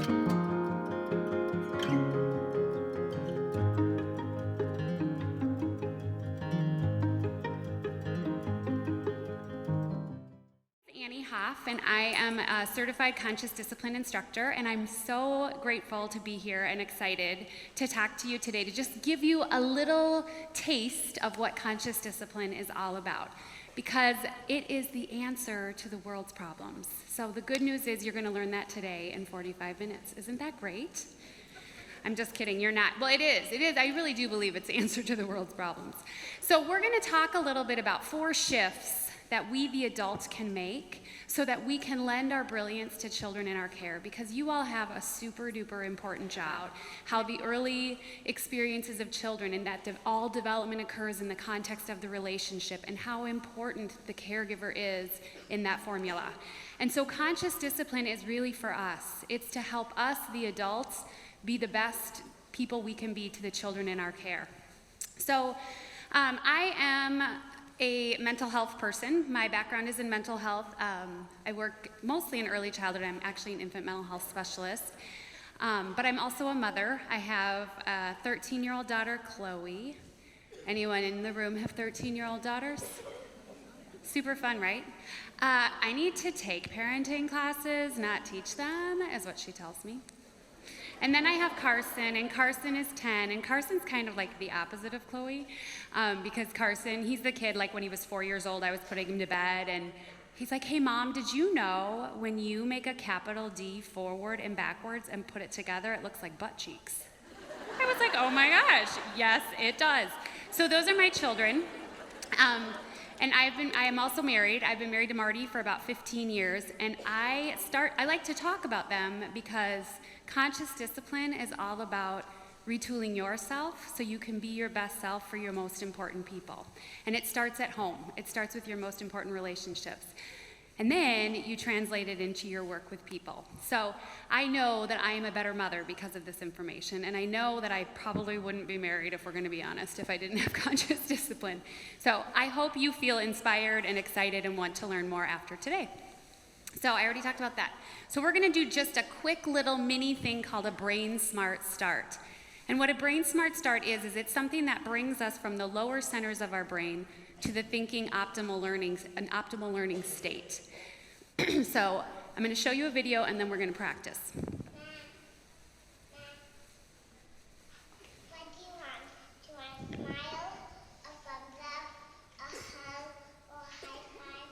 Annie Hoff, and I am a certified conscious discipline instructor, and I'm so grateful to be here and excited to talk to you today to just give you a little taste of what conscious discipline is all about, because it is the answer to the world's problems. So the good news is you're going to learn that today in 45 minutes. Isn't that great? I'm just kidding, you're not. Well, it is. I really do believe it's the answer to the world's problems. So we're going to talk a little bit about 4 shifts that we, the adults, can make so that we can lend our brilliance to children in our care, because you all have a super duper important job. How the early experiences of children and that all development occurs in the context of the relationship, and how important the caregiver is in that formula. And so conscious discipline is really for us. It's to help us, the adults, be the best people we can be to the children in our care. So I am a mental health person. My background is in mental health. I work mostly in early childhood. I'm actually an infant mental health specialist. But I'm also a mother. I have a 13-year-old daughter, Chloe. Anyone in the room have 13-year-old daughters? Super fun, right? I need to take parenting classes, not teach them, is what she tells me. And then I have Carson, and Carson is 10, and Carson's kind of like the opposite of Chloe, because Carson, he's the kid, like when he was 4 years old, I was putting him to bed, and he's like, hey mom, did you know when you make a capital D forward and backwards and put it together, it looks like butt cheeks? I was like, oh my gosh, yes, it does. So those are my children. And I am also married. I've been married to Marty for about 15 years, and I like to talk about them because conscious discipline is all about retooling yourself so you can be your best self for your most important people. And it starts at home. It starts with your most important relationships. And then you translate it into your work with people. So I know that I am a better mother because of this information, and I know that I probably wouldn't be married, if we're going to be honest, if I didn't have conscious discipline. So I hope you feel inspired and excited and want to learn more after today. So I already talked about that. So we're going to do just a quick little mini thing called a Brain Smart Start. And what a Brain Smart Start is it's something that brings us from the lower centers of our brain to the thinking optimal learning state. So I'm going to show you a video, and then we're going to practice. What do you want? Do you want a smile, a thumbs up, a hug, or a high five,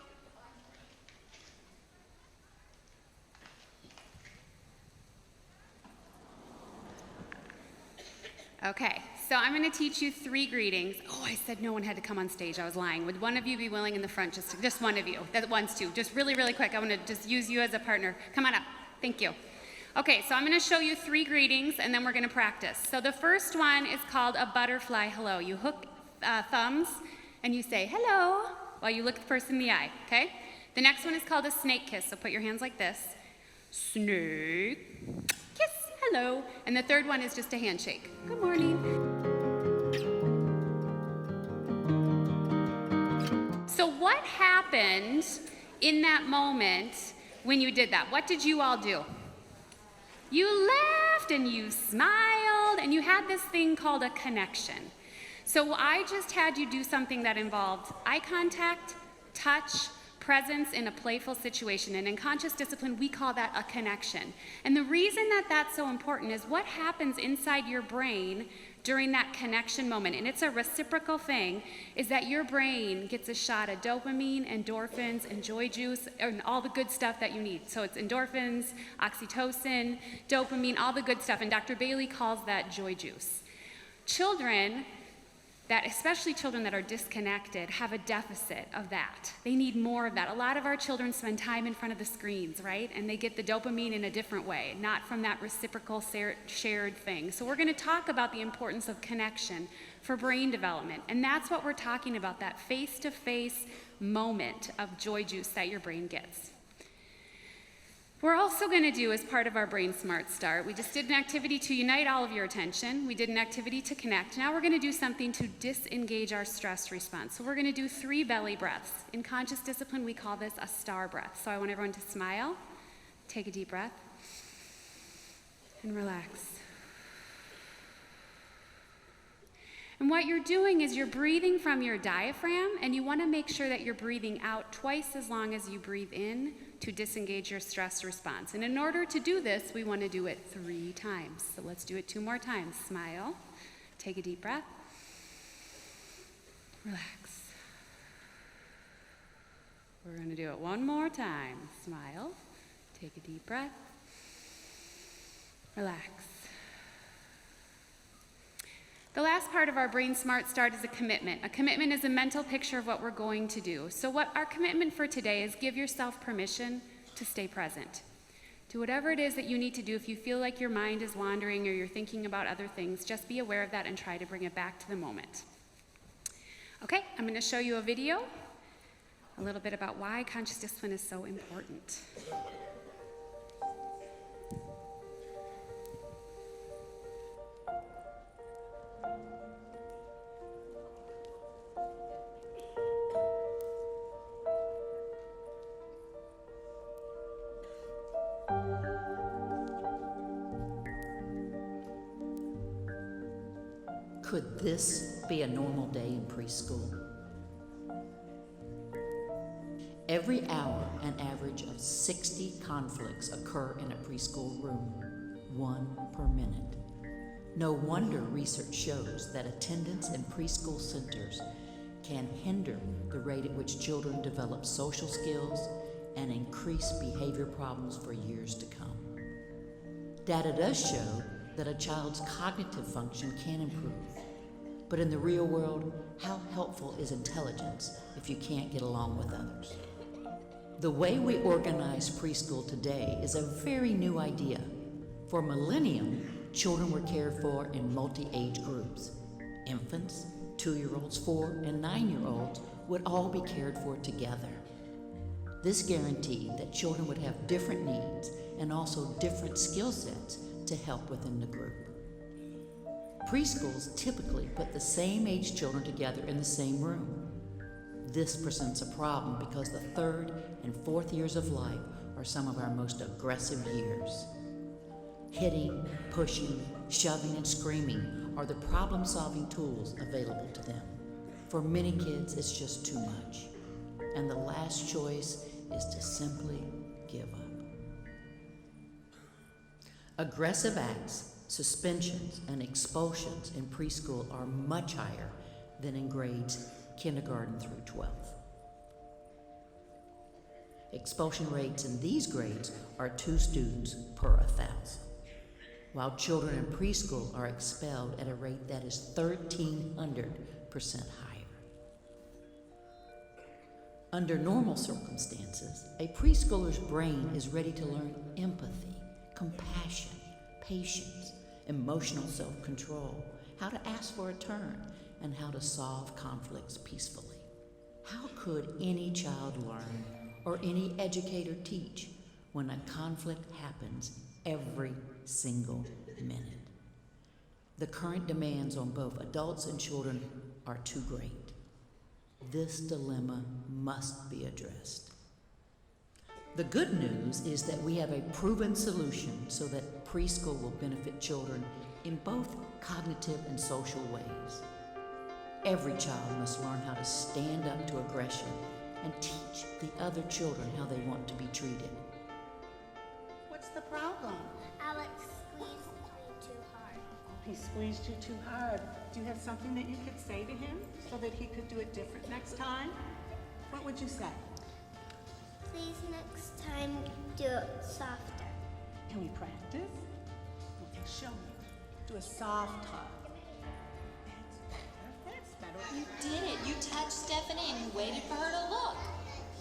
or Okay, so I'm going to teach you 3 greetings. Oh, I said no one had to come on stage. I was lying. Would one of you be willing in the front? Just one of you that wants to. Just really, really quick. I want to just use you as a partner. Come on up. Thank you. Okay, so I'm going to show you 3 greetings, and then we're going to practice. So the first one is called a butterfly hello. You hook thumbs, and you say hello while you look the person in the eye, okay? The next one is called a snake kiss. So put your hands like this. Snake kiss. Hello. And the third one is just a handshake. Good morning. So what happened in that moment when you did that? What did you all do? You laughed and you smiled and you had this thing called a connection. So I just had you do something that involved eye contact, touch, presence in a playful situation, and in conscious discipline we call that a connection. And the reason that that's so important is what happens inside your brain during that connection moment, and it's a reciprocal thing, is that your brain gets a shot of dopamine, endorphins, and joy juice, and all the good stuff that you need. So it's endorphins, oxytocin, dopamine, all the good stuff, and Dr. Bailey calls that joy juice. Children, especially children that are disconnected, have a deficit of that. They need more of that. A lot of our children spend time in front of the screens, right? And they get the dopamine in a different way, not from that reciprocal shared thing. So we're going to talk about the importance of connection for brain development. And that's what we're talking about, that face-to-face moment of joy juice that your brain gets. We're also going to do, as part of our Brain Smart Start, we just did an activity to unite all of your attention. We did an activity to connect. Now we're going to do something to disengage our stress response. So we're going to do 3 belly breaths. In conscious discipline, we call this a star breath. So I want everyone to smile. Take a deep breath. And relax. And what you're doing is you're breathing from your diaphragm, and you want to make sure that you're breathing out twice as long as you breathe in to disengage your stress response. And in order to do this, we want to do it 3 times. So let's do it 2 more times. Smile. Take a deep breath. Relax. We're going to do it 1 more time. Smile. Take a deep breath. Relax. The last part of our Brain Smart Start is a commitment. A commitment is a mental picture of what we're going to do. So what our commitment for today is, give yourself permission to stay present. Do whatever it is that you need to do. If you feel like your mind is wandering or you're thinking about other things, just be aware of that and try to bring it back to the moment. Okay, I'm going to show you a video, a little bit about why conscious discipline is so important. Could this be a normal day in preschool? Every hour, an average of 60 conflicts occur in a preschool room, 1 per minute. No wonder research shows that attendance in preschool centers can hinder the rate at which children develop social skills and increase behavior problems for years to come. Data does show that a child's cognitive function can improve. But in the real world, how helpful is intelligence if you can't get along with others? The way we organize preschool today is a very new idea. For a millennium, children were cared for in multi-age groups. Infants, 2-year-olds, 4- and 9-year-olds would all be cared for together. This guaranteed that children would have different needs and also different skill sets to help within the group. Preschools typically put the same age children together in the same room. This presents a problem because the 3rd and 4th years of life are some of our most aggressive years. Hitting, pushing, shoving, and screaming are the problem-solving tools available to them. For many kids, it's just too much. And the last choice is to simply give up. Aggressive acts, suspensions, and expulsions in preschool are much higher than in grades kindergarten through 12th. Expulsion rates in these grades are 2 students per 1,000, while children in preschool are expelled at a rate that is 1,300% higher. Under normal circumstances, a preschooler's brain is ready to learn empathy, compassion, patience, emotional self-control, how to ask for a turn, and how to solve conflicts peacefully. How could any child learn or any educator teach when a conflict happens every single minute? The current demands on both adults and children are too great. This dilemma must be addressed. The good news is that we have a proven solution so that preschool will benefit children in both cognitive and social ways. Every child must learn how to stand up to aggression and teach the other children how they want to be treated. What's the problem? Alex squeezed me too hard. He squeezed you too hard. Do you have something that you could say to him so that he could do it different next time? What would you say? Please next time do it softer. Can we practice? Okay, show me. Do a soft hug. That's better. You did it. You touched Stephanie and you waited for her to look.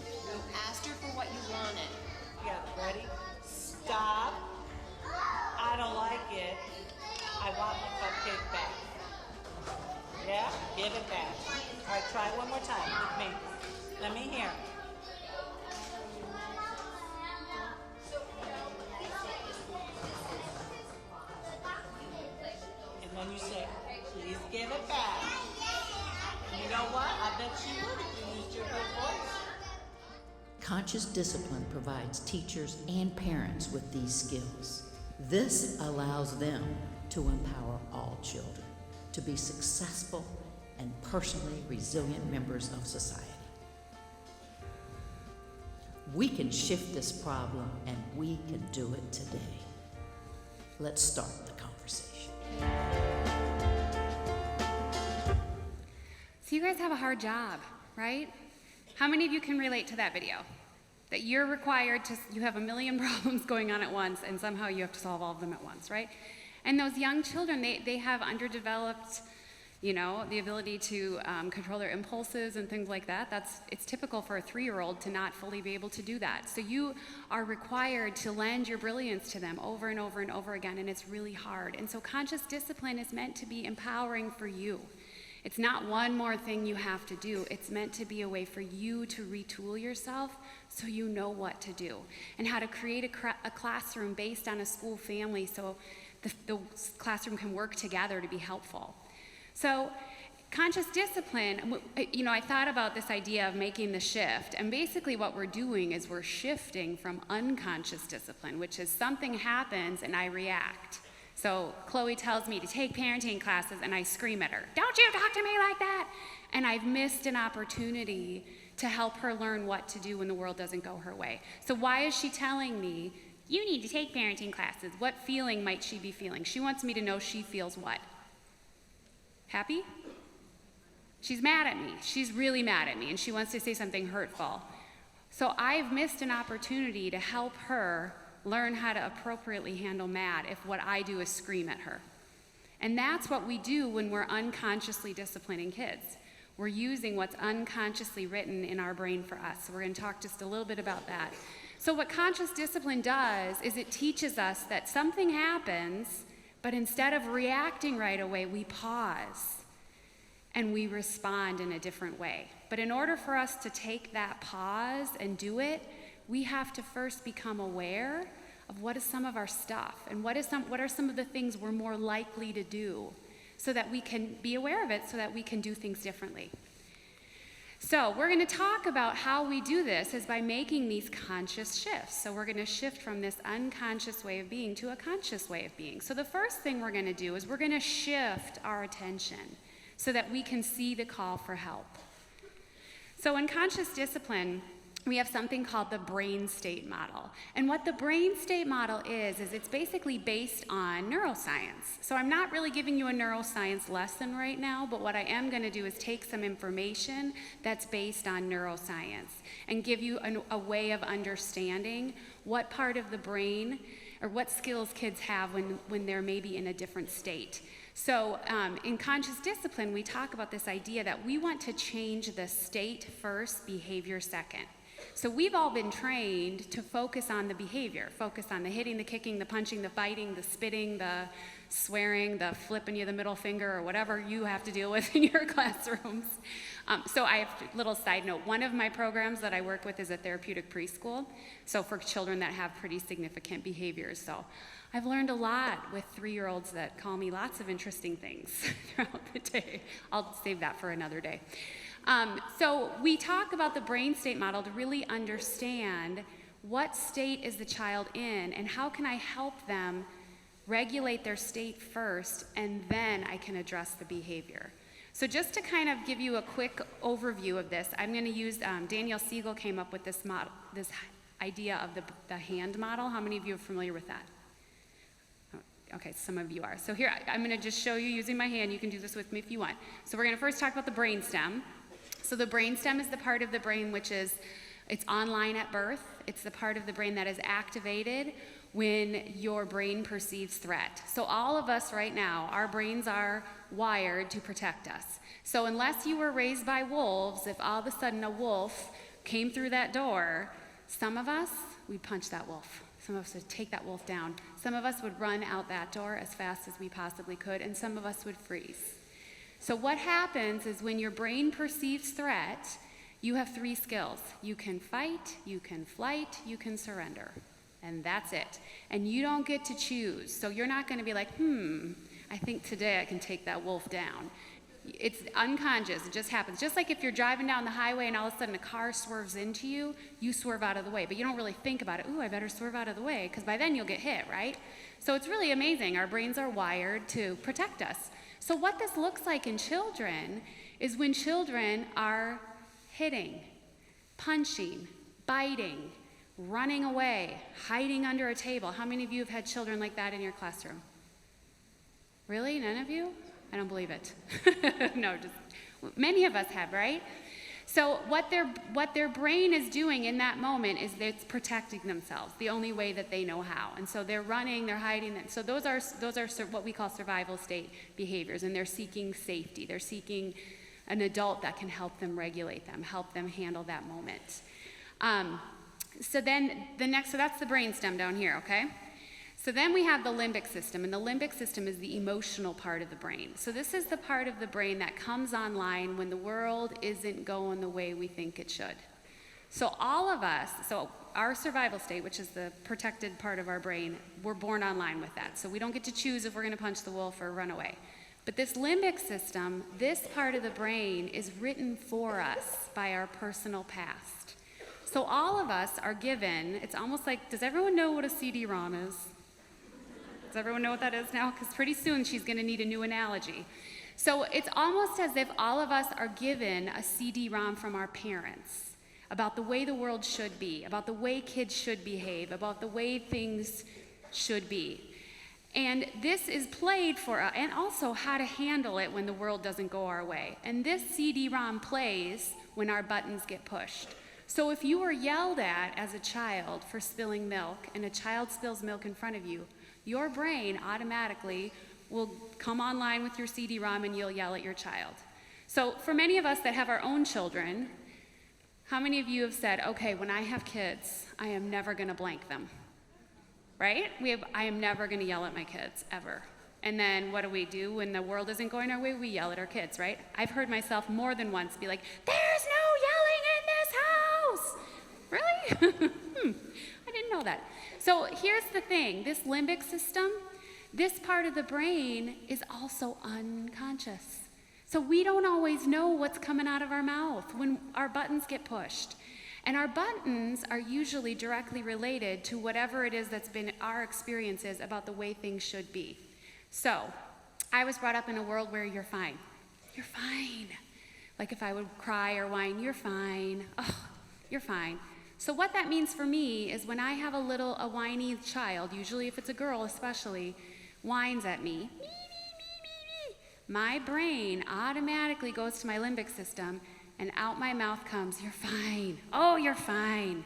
You asked her for what you wanted. Yeah, ready? Stop. I don't like it. I want my cupcake back. Yeah? Give it back. All right, try one more time with me. Let me hear. And then you say, please give it back. And you know what? I bet you would if you used your good voice. Conscious discipline provides teachers and parents with these skills. This allows them to empower all children to be successful and personally resilient members of society. We can shift this problem, and we can do it today. Let's start the conversation. So you guys have a hard job, right? How many of you can relate to that video? That you're required to, you have a million problems going on at once, and somehow you have to solve all of them at once, right? And those young children, they have underdeveloped, the ability to control their impulses and things like that. It's typical for a 3-year-old to not fully be able to do that. So you are required to lend your brilliance to them over and over and over again, and it's really hard. And so conscious discipline is meant to be empowering for you. It's not one more thing you have to do. It's meant to be a way for you to retool yourself so you know what to do and how to create a classroom based on a school family so the classroom can work together to be helpful. So conscious discipline, I thought about this idea of making the shift, and basically what we're doing is we're shifting from unconscious discipline, which is something happens and I react. So Chloe tells me to take parenting classes and I scream at her, "Don't you talk to me like that!" And I've missed an opportunity to help her learn what to do when the world doesn't go her way. So why is she telling me, "You need to take parenting classes"? What feeling might she be feeling? She wants me to know she feels what? Happy? She's mad at me. She's really mad at me, and she wants to say something hurtful. So I've missed an opportunity to help her learn how to appropriately handle mad if what I do is scream at her. And that's what we do when we're unconsciously disciplining kids. We're using what's unconsciously written in our brain for us. So we're going to talk just a little bit about that. So what conscious discipline does is it teaches us that something happens, but instead of reacting right away, we pause and we respond in a different way. But in order for us to take that pause and do it, we have to first become aware of what is some of our stuff and what are some of the things we're more likely to do so that we can be aware of it so that we can do things differently. So we're going to talk about how we do this is by making these conscious shifts. So we're going to shift from this unconscious way of being to a conscious way of being. So the first thing we're going to do is we're going to shift our attention so that we can see the call for help. So in conscious discipline, we have something called the brain state model. And what the brain state model is it's basically based on neuroscience. So I'm not really giving you a neuroscience lesson right now, but what I am going to do is take some information that's based on neuroscience and give you a way of understanding what part of the brain or what skills kids have when they're maybe in a different state. So in conscious discipline, we talk about this idea that we want to change the state first, behavior second. So we've all been trained to focus on the behavior, focus on the hitting, the kicking, the punching, the fighting, the spitting, the swearing, the flipping you the middle finger, or whatever you have to deal with in your classrooms. So I have a little side note. One of my programs that I work with is a therapeutic preschool, so for children that have pretty significant behaviors. So I've learned a lot with 3-year-olds that call me lots of interesting things throughout the day. I'll save that for another day. So we talk about the brain state model to really understand what state is the child in and how can I help them regulate their state first and then I can address the behavior. So just to kind of give you a quick overview of this, I'm going to use, Daniel Siegel came up with this model, this idea of the hand model. How many of you are familiar with that? Okay, some of you are. So here, I'm going to just show you using my hand. You can do this with me if you want. So we're going to first talk about the brainstem. So the brainstem is the part of the brain it's online at birth. It's the part of the brain that is activated when your brain perceives threat. So all of us right now, our brains are wired to protect us. So unless you were raised by wolves, if all of a sudden a wolf came through that door, some of us, we'd punch that wolf. Some of us would take that wolf down. Some of us would run out that door as fast as we possibly could, and some of us would freeze. So what happens is when your brain perceives threat, you have 3 skills. You can fight, you can flight, you can surrender. And that's it. And you don't get to choose. So you're not going to be like, I think today I can take that wolf down. It's unconscious, it just happens. Just like if you're driving down the highway and all of a sudden a car swerves into you, you swerve out of the way, but you don't really think about it. Ooh, I better swerve out of the way, because by then you'll get hit, right? So it's really amazing. Our brains are wired to protect us. So what this looks like in children is when children are hitting, punching, biting, running away, hiding under a table. How many of you have had children like that in your classroom? Really? None of you? I don't believe it. No, just many of us have, right? So what their brain is doing in that moment is it's protecting themselves the only way that they know how. And so they're running, they're hiding. So those are what we call survival state behaviors, and they're seeking safety. They're seeking an adult that can help them regulate them, help them handle that moment. So that's the brainstem down here, okay? So then we have the limbic system, and the limbic system is the emotional part of the brain. So this is the part of the brain that comes online when the world isn't going the way we think it should. So all of us, so our survival state, which is the protected part of our brain, we're born online with that. So we don't get to choose if we're going to punch the wolf or run away. But this limbic system, this part of the brain is written for us by our personal past. So all of us are given, it's almost like, does everyone know what a CD-ROM is? Does everyone know what that is now? Because pretty soon she's going to need a new analogy. So it's almost as if all of us are given a CD-ROM from our parents about the way the world should be, about the way kids should behave, about the way things should be. And this is played for us, and also how to handle it when the world doesn't go our way. And this CD-ROM plays when our buttons get pushed. So if you were yelled at as a child for spilling milk, and a child spills milk in front of you, your brain automatically will come online with your CD-ROM and you'll yell at your child. So for many of us that have our own children, how many of you have said, okay, when I have kids, I am never going to blank them? Right? I am never going to yell at my kids, ever. And then what do? When the world isn't going our way, we yell at our kids, right? I've heard myself more than once be like, there's no yelling in this house! Really? I didn't know that. So here's the thing, this limbic system, this part of the brain is also unconscious. So we don't always know what's coming out of our mouth when our buttons get pushed. And our buttons are usually directly related to whatever it is that's been our experiences about the way things should be. So I was brought up in a world where you're fine. You're fine. Like if I would cry or whine, you're fine. Oh, you're fine. So what that means for me is when I have a whiny child, usually if it's a girl especially, whines at me, my brain automatically goes to my limbic system and out my mouth comes, you're fine. Oh, you're fine.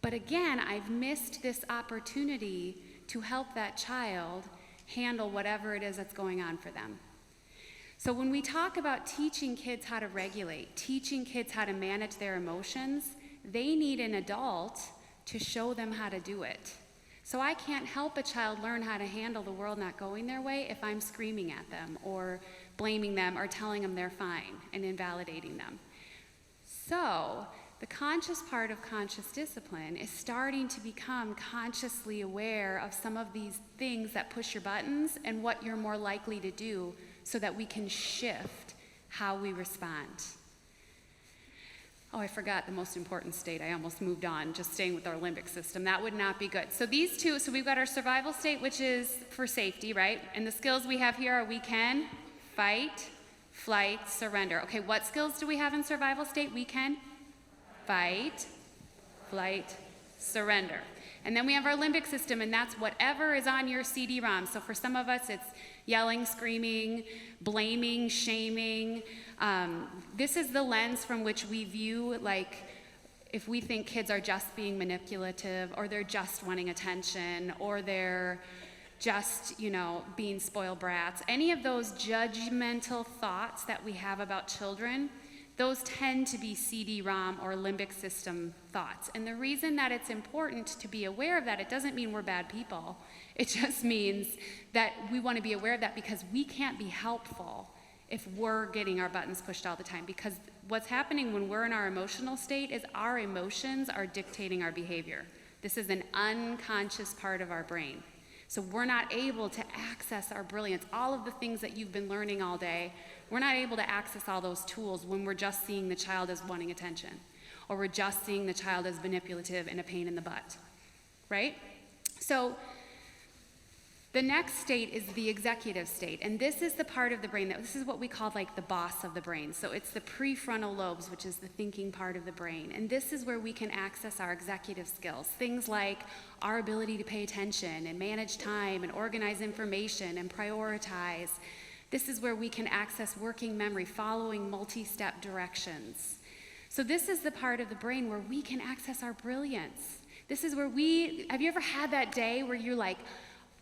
But again, I've missed this opportunity to help that child handle whatever it is that's going on for them. So when we talk about teaching kids how to regulate, teaching kids how to manage their emotions, they need an adult to show them how to do it. So I can't help a child learn how to handle the world not going their way if I'm screaming at them or blaming them or telling them they're fine and invalidating them. So the conscious part of conscious discipline is starting to become consciously aware of some of these things that push your buttons and what you're more likely to do so that we can shift how we respond. Oh, I forgot the most important state. I almost moved on, just staying with our limbic system. That would not be good. So these two, so we've got our survival state, which is for safety, right? And the skills we have here are we can fight, flight, surrender. Okay, what skills do we have in survival state? We can fight, flight, surrender. And then we have our limbic system, and that's whatever is on your CD-ROM. So for some of us, it's yelling, screaming, blaming, shaming. This is the lens from which we view, like, if we think kids are just being manipulative, or they're just wanting attention, or they're just, being spoiled brats. Any of those judgmental thoughts that we have about children, those tend to be CD-ROM or limbic system thoughts. And the reason that it's important to be aware of that, it doesn't mean we're bad people. It just means that we want to be aware of that because we can't be helpful if we're getting our buttons pushed all the time. Because what's happening when we're in our emotional state is our emotions are dictating our behavior. This is an unconscious part of our brain. So we're not able to access our brilliance, all of the things that you've been learning all day. We're not able to access all those tools when we're just seeing the child as wanting attention, or we're just seeing the child as manipulative and a pain in the butt, right? So the next state is the executive state, and this is the part of the brain this is what we call like the boss of the brain. So it's the prefrontal lobes, which is the thinking part of the brain, and this is where we can access our executive skills, things like our ability to pay attention and manage time and organize information and prioritize. This is where we can access working memory, following multi-step directions. So this is the part of the brain where we can access our brilliance. This is where have you ever had that day where you're like,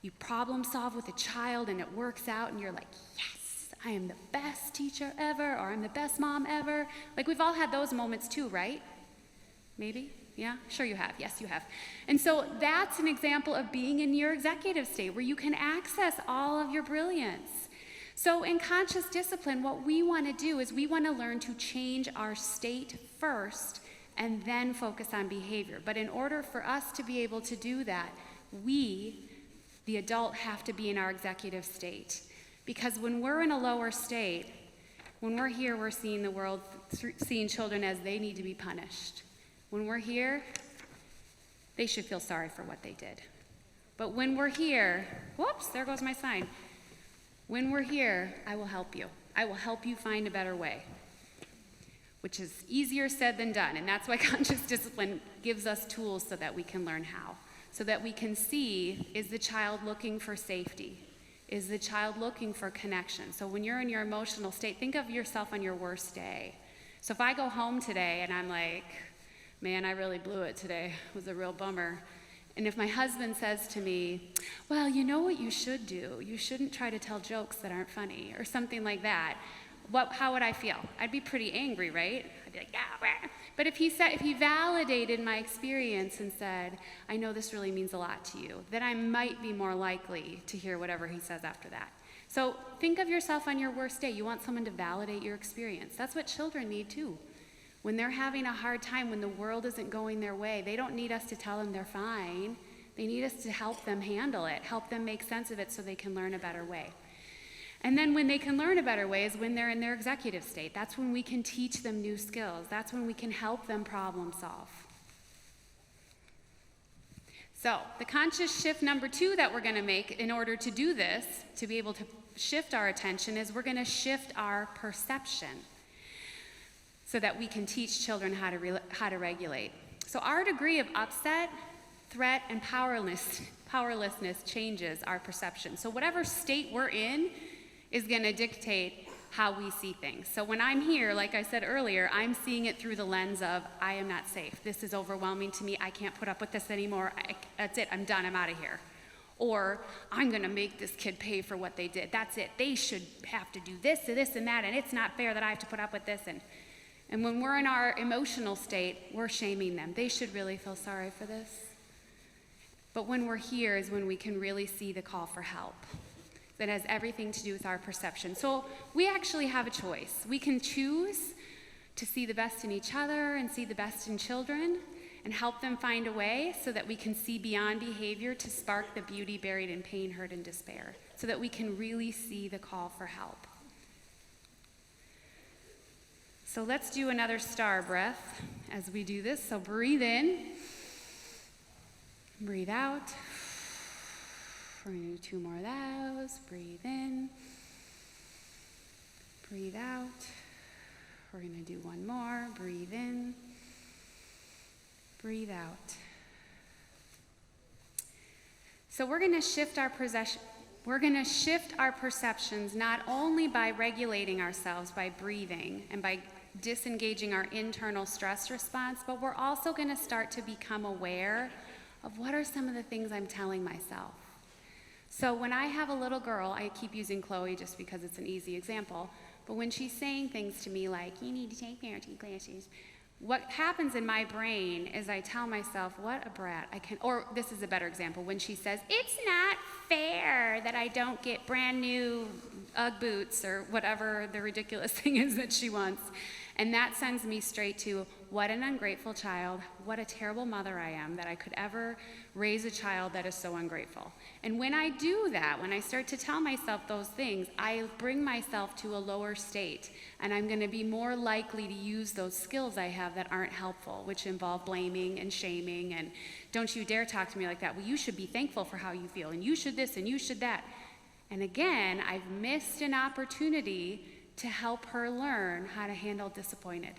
you problem solve with a child and it works out and you're like, yes, I am the best teacher ever, or I'm the best mom ever. Like, we've all had those moments too, right? Maybe? Yeah? Sure you have. Yes, you have. And so that's an example of being in your executive state where you can access all of your brilliance. So in conscious discipline, what we want to do is we want to learn to change our state first and then focus on behavior. But in order for us to be able to do that, we, the adult, have to be in our executive state. Because when we're in a lower state, when we're here, we're seeing the world, seeing children as they need to be punished. When we're here, they should feel sorry for what they did. But when we're here, whoops, there goes my sign. When we're here, I will help you. I will help you find a better way, which is easier said than done. And that's why conscious discipline gives us tools so that we can learn how. So that we can see, is the child looking for safety? Is the child looking for connection? So when you're in your emotional state, think of yourself on your worst day. So if I go home today and I'm like, man, I really blew it today. It was a real bummer. And if my husband says to me, well, you know what you should do? You shouldn't try to tell jokes that aren't funny, or something like that. How would I feel? I'd be pretty angry, right? I'd be like, yeah. Rah. But if he validated my experience and said, I know this really means a lot to you, then I might be more likely to hear whatever he says after that. So think of yourself on your worst day. You want someone to validate your experience. That's what children need too. When they're having a hard time, when the world isn't going their way, they don't need us to tell them they're fine. They need us to help them handle it, help them make sense of it so they can learn a better way. And then when they can learn a better way is when they're in their executive state. That's when we can teach them new skills. That's when we can help them problem solve. So the conscious shift number 2 that we're going to make in order to do this, to be able to shift our attention, is we're going to shift our perception so that we can teach children how to regulate. So our degree of upset, threat, and powerlessness changes our perception. So whatever state we're in is going to dictate how we see things. So when I'm here, like I said earlier, I'm seeing it through the lens of, I am not safe. This is overwhelming to me. I can't put up with this anymore. That's it. I'm done. I'm out of here. Or, I'm going to make this kid pay for what they did. That's it. They should have to do this and that, and it's not fair that I have to put up with this. And when we're in our emotional state, we're shaming them. They should really feel sorry for this. But when we're here is when we can really see the call for help. That has everything to do with our perception. So we actually have a choice. We can choose to see the best in each other and see the best in children and help them find a way so that we can see beyond behavior to spark the beauty buried in pain, hurt, and despair, so that we can really see the call for help. So let's do another star breath as we do this. So breathe in, breathe out. We're going to do 2 more of those. Breathe in, breathe out. We're going to do 1 more. Breathe in, breathe out. So we're going to shift our perceptions not only by regulating ourselves by breathing and by disengaging our internal stress response, but we're also going to start to become aware of what are some of the things I'm telling myself. So when I have a little girl, I keep using Chloe just because it's an easy example, but when she's saying things to me like, you need to take parenting classes, what happens in my brain is I tell myself, what a brat. Or this is a better example, when she says, it's not fair that I don't get brand new Ugg boots or whatever the ridiculous thing is that she wants. And that sends me straight to, what an ungrateful child, what a terrible mother I am that I could ever raise a child that is so ungrateful. And when I do that, when I start to tell myself those things, I bring myself to a lower state, and I'm going to be more likely to use those skills I have that aren't helpful, which involve blaming and shaming and don't you dare talk to me like that. Well, you should be thankful for how you feel, and you should this and you should that. And again, I've missed an opportunity to help her learn how to handle disappointed.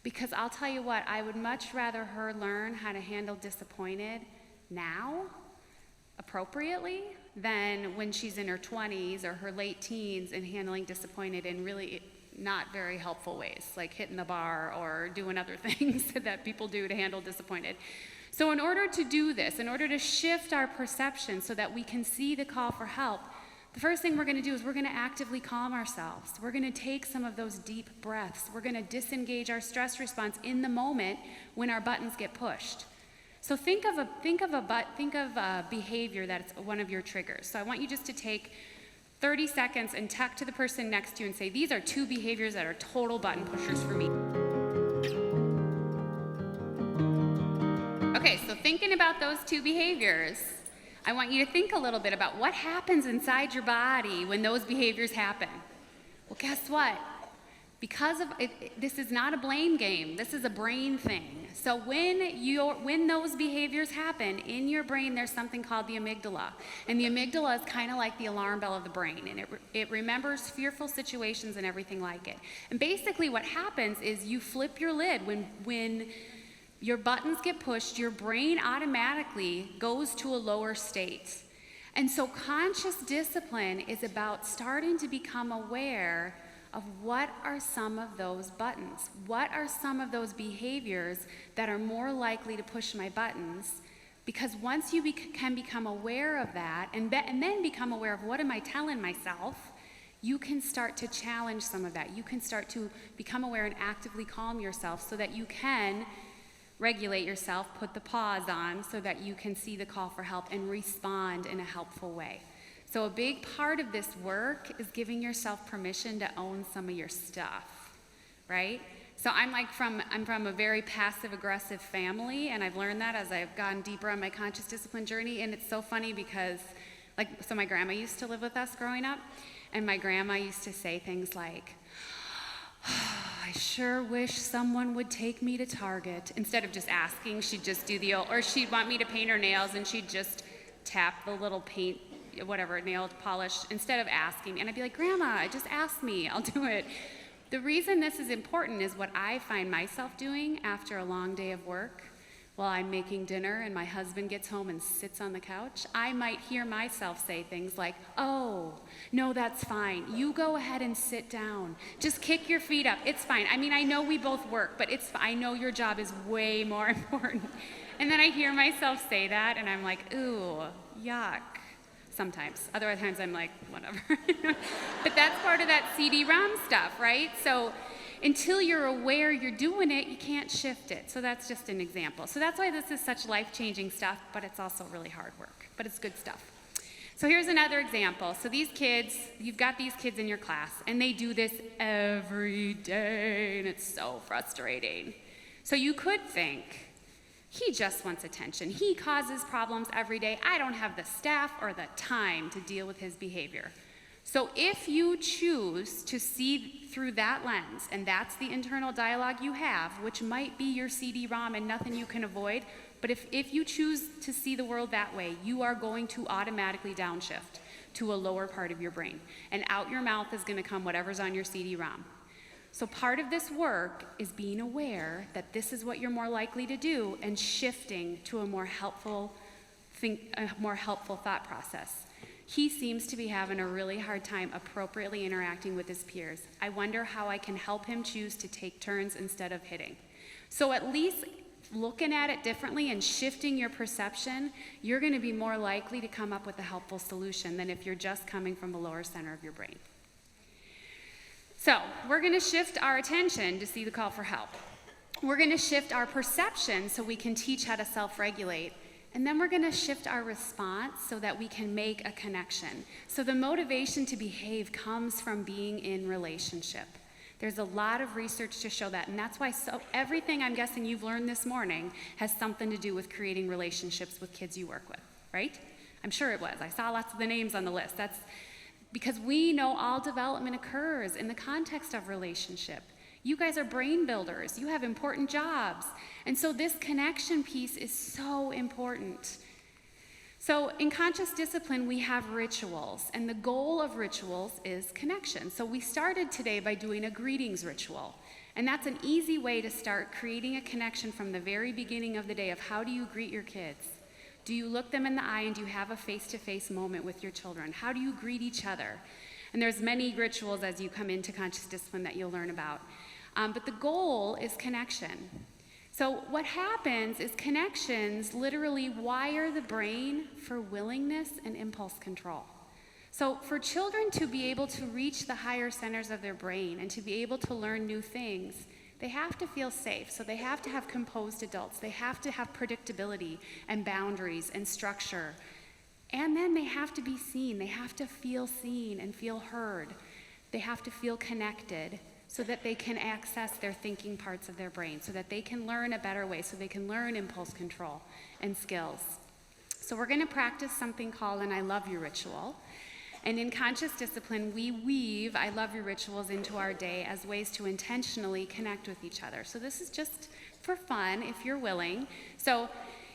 Because I'll tell you what, I would much rather her learn how to handle disappointed now, appropriately, than when she's in her 20s or her late teens and handling disappointed in really not very helpful ways, like hitting the bar or doing other things that people do to handle disappointed. So in order to do this, in order to shift our perception so that we can see the call for help, the first thing we're going to do is we're going to actively calm ourselves. We're going to take some of those deep breaths. We're going to disengage our stress response in the moment when our buttons get pushed. So think of a behavior that's one of your triggers. So I want you just to take 30 seconds and talk to the person next to you and say, these are 2 behaviors that are total button pushers for me. Okay, so thinking about those 2 behaviors, I want you to think a little bit about what happens inside your body when those behaviors happen. Well, guess what? Because of it, this is not a blame game. This is a brain thing. So when those behaviors happen in your brain, there's something called the amygdala, and the amygdala is kind of like the alarm bell of the brain, and it remembers fearful situations and everything like it. And basically, what happens is you flip your lid when your buttons get pushed, your brain automatically goes to a lower state. And so conscious discipline is about starting to become aware of what are some of those buttons. What are some of those behaviors that are more likely to push my buttons? Because once you can become aware of that and then become aware of what am I telling myself, you can start to challenge some of that. You can start to become aware and actively calm yourself so that you can regulate yourself, put the pause on so that you can see the call for help and respond in a helpful way. So a big part of this work is giving yourself permission to own some of your stuff, right? So I'm from a very passive-aggressive family, and I've learned that as I've gone deeper on my conscious discipline journey, and it's so funny because, so my grandma used to live with us growing up, and my grandma used to say things like, I sure wish someone would take me to Target. Instead of just asking, she'd just do or she'd want me to paint her nails and she'd just tap the little paint, whatever, nail polish, instead of asking. And I'd be like, Grandma, just ask me, I'll do it. The reason this is important is what I find myself doing after a long day of work. While I'm making dinner and my husband gets home and sits on the couch, I might hear myself say things like, oh, no, that's fine. You go ahead and sit down. Just kick your feet up. It's fine. I mean, I know we both work, but I know your job is way more important. And then I hear myself say that, and I'm like, ooh, yuck. Sometimes. Other times I'm like, whatever. But that's part of that CD-ROM stuff, right? So until you're aware you're doing it, you can't shift it. So that's just an example. So that's why this is such life-changing stuff, but it's also really hard work. But it's good stuff. So here's another example. So these kids, you've got these kids in your class, and they do this every day, and it's so frustrating. So you could think, he just wants attention. He causes problems every day. I don't have the staff or the time to deal with his behavior. So if you choose to see through that lens, and that's the internal dialogue you have, which might be your CD-ROM and nothing you can avoid, but if you choose to see the world that way, you are going to automatically downshift to a lower part of your brain. And out your mouth is going to come whatever's on your CD-ROM. So part of this work is being aware that this is what you're more likely to do and shifting to a more helpful thought process. He seems to be having a really hard time appropriately interacting with his peers. I wonder how I can help him choose to take turns instead of hitting. So at least looking at it differently and shifting your perception, you're going to be more likely to come up with a helpful solution than if you're just coming from the lower center of your brain. So we're going to shift our attention to see the call for help. We're going to shift our perception so we can teach how to self-regulate. And then we're going to shift our response so that we can make a connection. So the motivation to behave comes from being in relationship. There's a lot of research to show that, and that's why everything I'm guessing you've learned this morning has something to do with creating relationships with kids you work with, right? I'm sure it was. I saw lots of the names on the list. That's because we know all development occurs in the context of relationship. You guys are brain builders. You have important jobs. And so this connection piece is so important. So in conscious discipline, we have rituals, and the goal of rituals is connection. So we started today by doing a greetings ritual, and that's an easy way to start creating a connection from the very beginning of the day of how do you greet your kids? Do you look them in the eye and do you have a face-to-face moment with your children? How do you greet each other? And there's many rituals as you come into conscious discipline that you'll learn about. But the goal is connection. So what happens is connections literally wire the brain for willingness and impulse control. So for children to be able to reach the higher centers of their brain and to be able to learn new things, they have to feel safe. So they have to have composed adults. They have to have predictability and boundaries and structure. And then they have to be seen. They have to feel seen and feel heard. They have to feel connected so that they can access their thinking parts of their brain, so that they can learn a better way, so they can learn impulse control and skills. So we're going to practice something called an I love you ritual. And in conscious discipline, we weave I love you rituals into our day as ways to intentionally connect with each other. So this is just for fun, if you're willing. So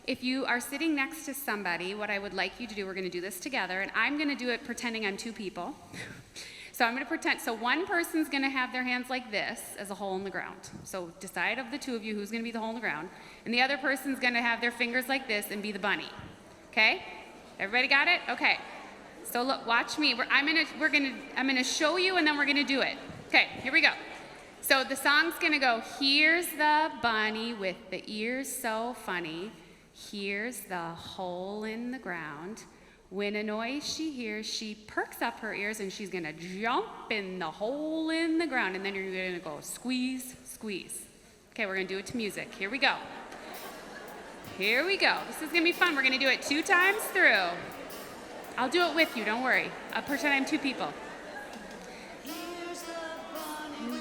if you are sitting next to somebody, what I would like you to do, we're going to do this together, and I'm going to do it pretending I'm two people. So I'm going to pretend, so one person's going to have their hands like this as a hole in the ground. So decide of the two of you who's going to be the hole in the ground. And the other person's going to have their fingers like this and be the bunny. Okay? Everybody got it? Okay. So look, watch me. I'm going to show you and then we're going to do it. Okay, here we go. So the song's going to go, here's the bunny with the ears so funny. Here's the hole in the ground. When a noise she hears, she perks up her ears and she's gonna jump in the hole in the ground. And then you're gonna go squeeze, squeeze. Okay, we're gonna do it to music. Here we go. Here we go. This is gonna be fun. We're gonna do it 2 times through. I'll do it with you, don't worry. I'll pretend I'm 2 people.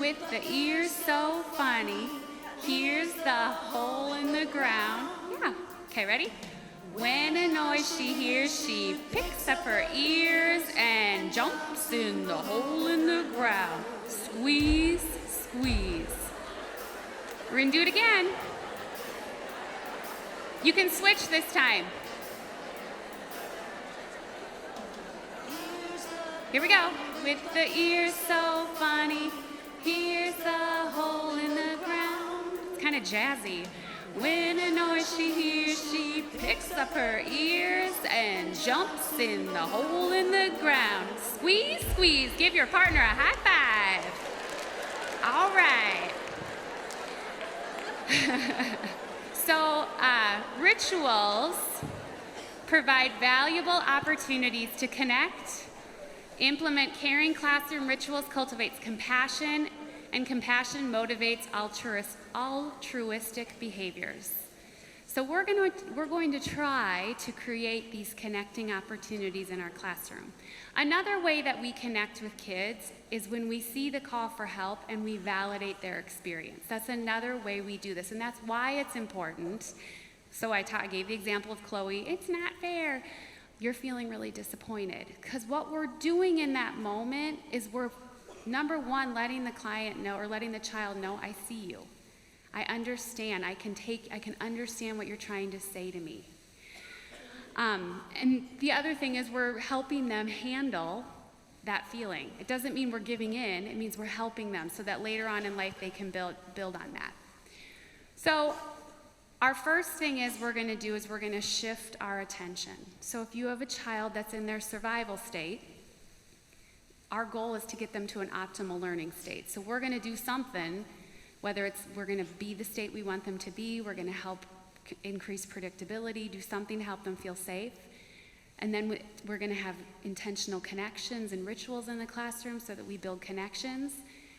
With the ears so funny, here's the hole in the ground. Yeah, okay, ready? When a noise she hears, she picks up her ears and jumps in the hole in the ground. Squeeze, squeeze. We're gonna do it again. You can switch this time. Here we go. With the ears so funny, here's the hole in the ground. It's kind of jazzy. When a noise she hears, she picks up her ears and jumps in the hole in the ground. Squeeze, squeeze. Give your partner a high five. All right. So rituals provide valuable opportunities to connect. Implement caring classroom rituals cultivates compassion, and compassion motivates altruistic behaviors. So we're going to try to create these connecting opportunities in our classroom. Another way that we connect with kids is when we see the call for help and we validate their experience. That's another way we do this, and that's why it's important. So I gave the example of Chloe. It's not fair. You're feeling really disappointed because what we're doing in that moment is we're, number one, letting the client know or letting the child know, I see you. I understand. I can understand what you're trying to say to me. And the other thing is we're helping them handle that feeling. It doesn't mean we're giving in. It means we're helping them so that later on in life they can build on that. So our first thing we're going to shift our attention. So if you have a child that's in their survival state, our goal is to get them to an optimal learning state. So we're going to do something, whether it's we're going to be the state we want them to be, we're going to help increase predictability, do something to help them feel safe. And then we're going to have intentional connections and rituals in the classroom so that we build connections.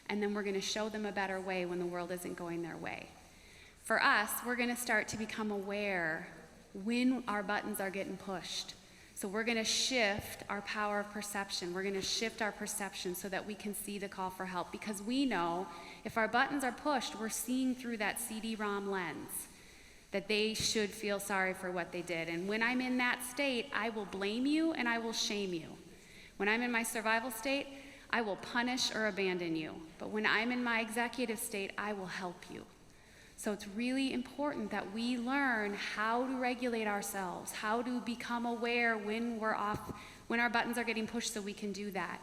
And then we're going to show them a better way when the world isn't going their way. For us, we're going to start to become aware when our buttons are getting pushed. So we're going to shift our power of perception. We're going to shift our perception so that we can see the call for help, because we know if our buttons are pushed, we're seeing through that CD-ROM lens that they should feel sorry for what they did. And when I'm in that state, I will blame you and I will shame you. When I'm in my survival state, I will punish or abandon you. But when I'm in my executive state, I will help you. So it's really important that we learn how to regulate ourselves, how to become aware when we're off, when our buttons are getting pushed, so we can do that.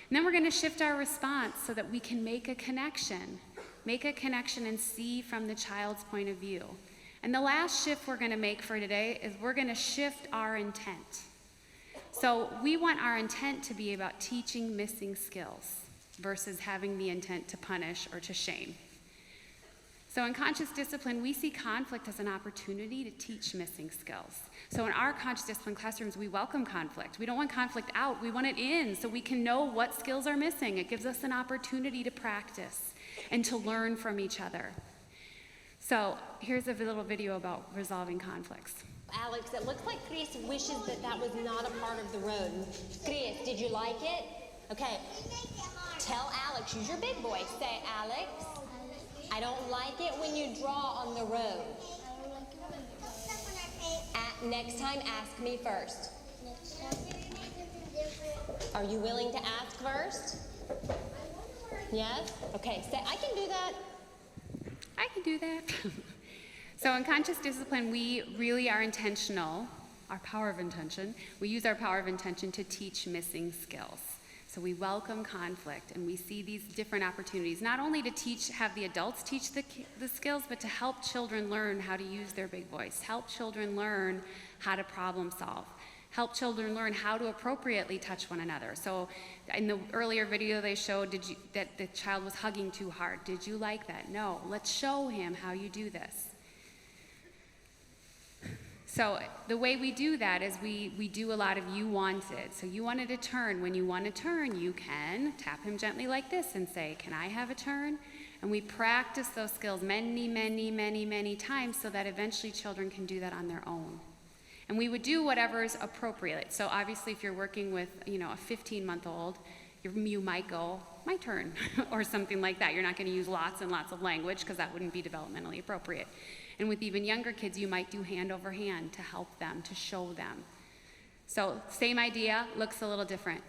And then we're going to shift our response so that we can make a connection and see from the child's point of view. And the last shift we're going to make for today is we're going to shift our intent. So we want our intent to be about teaching missing skills versus having the intent to punish or to shame. So in conscious discipline, we see conflict as an opportunity to teach missing skills. So in our conscious discipline classrooms, we welcome conflict. We don't want conflict out, we want it in so we can know what skills are missing. It gives us an opportunity to practice and to learn from each other. So here's a little video about resolving conflicts. Alex, it looks like Chris wishes that was not a part of the road. Chris, did you like it? Okay, tell Alex, use your big voice. Say, Alex, I don't like it when you draw on the road. Next time, ask me first. Are you willing to ask first? Yes? Okay, say, I can do that. I can do that. So in conscious discipline, we really are intentional, our power of intention. We use our power of intention to teach missing skills. So we welcome conflict, and we see these different opportunities, not only to have the adults teach the skills, but to help children learn how to use their big voice, help children learn how to problem solve, help children learn how to appropriately touch one another. So in the earlier video they showed that the child was hugging too hard. Did you like that? No. Let's show him how you do this. So the way we do that is we do a lot of you wanted. So you wanted a turn. When you want a turn, you can tap him gently like this and say, can I have a turn? And we practice those skills many, many, many, many times so that eventually children can do that on their own. And we would do whatever is appropriate. So obviously if you're working with, a 15-month-old, you might go, my turn, or something like that. You're not going to use lots and lots of language because that wouldn't be developmentally appropriate. And with even younger kids, you might do hand over hand to help them, to show them. So same idea, looks a little different.